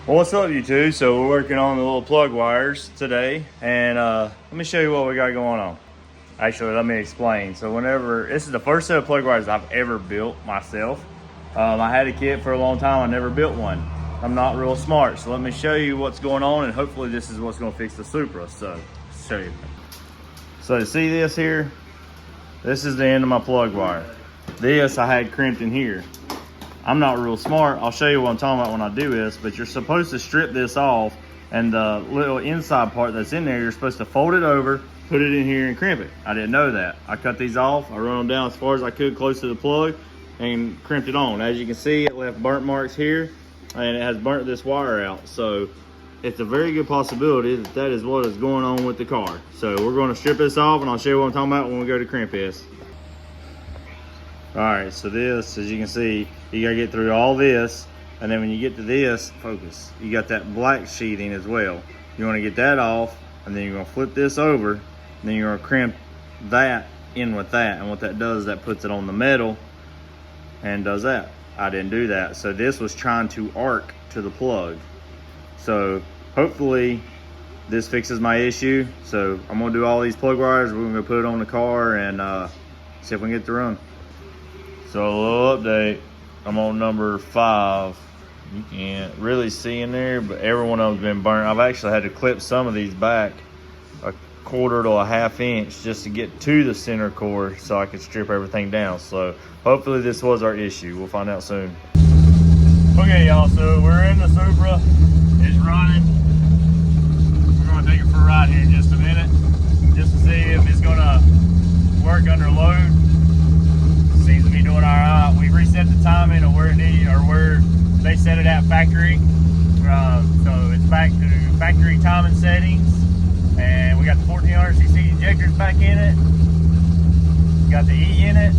Well, what's up, you two? So we're working on the little plug wires today, and let me show you what we got going on. Actually, let me explain. So this is the first set of plug wires I've ever built myself. I had a kit for a long time. I never built one. I'm not real smart, so let me show you what's going on, and hopefully this is what's going to fix the Supra. So let's show you. So see this here? This is the end of my plug wire. This I had crimped in here. I'm not real smart. I'll show you what I'm talking about when I do this, but you're supposed to strip this off, and the little inside part that's in there, you're supposed to fold it over, put it in here and crimp it. I didn't know that. I cut these off, I run them down as far as I could close to the plug and crimped it on. As you can see, it left burnt marks here and it has burnt this wire out. So it's a very good possibility that that is what is going on with the car. So we're going to strip this off and I'll show you what I'm talking about when we go to crimp this. All right, so this, as you can see, you gotta get through all this, and then when you get to this, focus, you got that black sheathing as well. You wanna get that off, and then you're gonna flip this over, and then you're gonna crimp that in with that, and what that does, that puts it on the metal and does that. I didn't do that, so this was trying to arc to the plug. So hopefully this fixes my issue. So I'm gonna do all these plug wires, we're gonna go put it on the car and see if we can get to run. So a little update, I'm on number 5. You can't really see in there, but every one of them's been burnt. I've actually had to clip some of these back 1/4 to a 1/2 inch just to get to the center core so I could strip everything down. So hopefully this was our issue. We'll find out soon. Okay, y'all, so we're in the Supra. It's running. We're gonna take it for a ride here in just a minute, just to see if it's gonna work under load. Seems to be doing all right. We reset the timing of where it needs, or where they set it at factory. So it's back to factory timing settings, and we got the 1400cc injectors back in it. Got the E in it.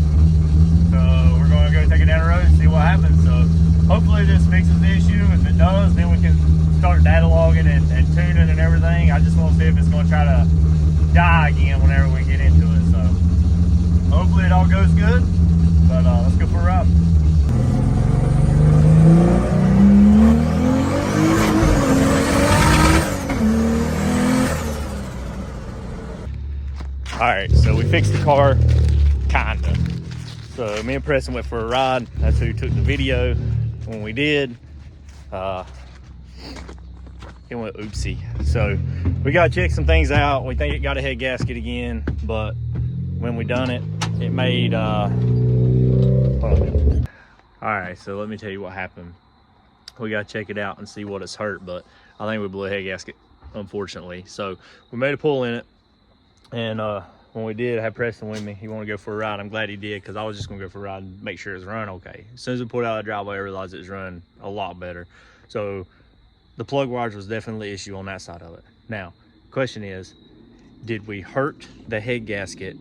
So we're going to go take it down the road and see what happens. So hopefully this fixes the issue. If it does, then we can start data logging and tuning and everything. I just want to see if it's going to try to die again whenever we get into it. So hopefully it all goes good. But let's go for a ride. All right, so we fixed the car, kinda. So me and Preston went for a ride. That's who took the video when we did. It went oopsie. So we gotta check some things out. We think it got a head gasket again, but when we done it, it made, all right, so let me tell you what happened. We gotta check it out and see what it's hurt, but I think we blew a head gasket, unfortunately. So we made a pull in it, and when we did, I had Preston with me. He wanted to go for a ride. I'm glad he did, because I was just gonna go for a ride and make sure it was running okay. As soon as we pulled out of the driveway, I realized it was running a lot better. So the plug wires was definitely an issue on that side of it. Now, question is, did we hurt the head gasket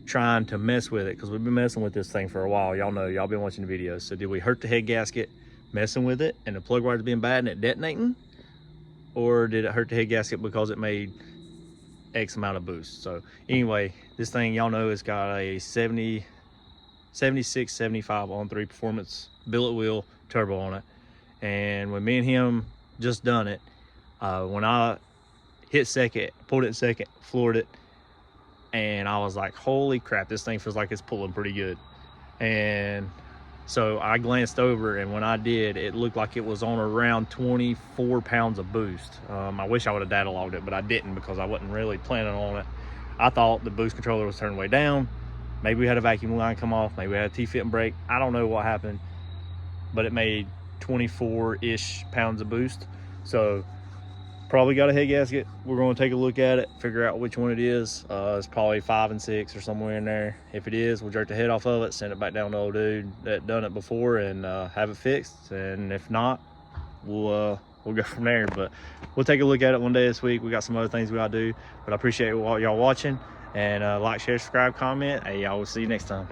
trying to mess with it? Because we've been messing with this thing for a while. Y'all know, y'all been watching the videos. So did we hurt the head gasket messing with it and the plug wires being bad and it detonating? Or did it hurt the head gasket because it made X amount of boost? So anyway, this thing, y'all know, it's got a 76, 75 on 3 performance billet wheel turbo on it. And when me and him just done it, when I hit second, pulled it in second, floored it, and I was like, holy crap, this thing feels like it's pulling pretty good. And so I glanced over, and when I did, it looked like it was on around 24 pounds of boost. I wish I would have data logged it, but I didn't, because I wasn't really planning on it. I thought the boost controller was turned way down. Maybe we had a vacuum line come off. Maybe we had a T-fit and brake. I don't know what happened, but it made 24-ish pounds of boost. So probably got a head gasket. We're going to take a look at it, figure out which one it is. It's probably 5 and 6 or somewhere in there. If it is, we'll jerk the head off of it, send it back down to old dude that done it before, and have it fixed. And if not, we'll go from there. But we'll take a look at it one day this week. We got some other things we gotta do, but I appreciate y'all watching, and like, share, subscribe, comment. Hey, y'all, we'll see you next time.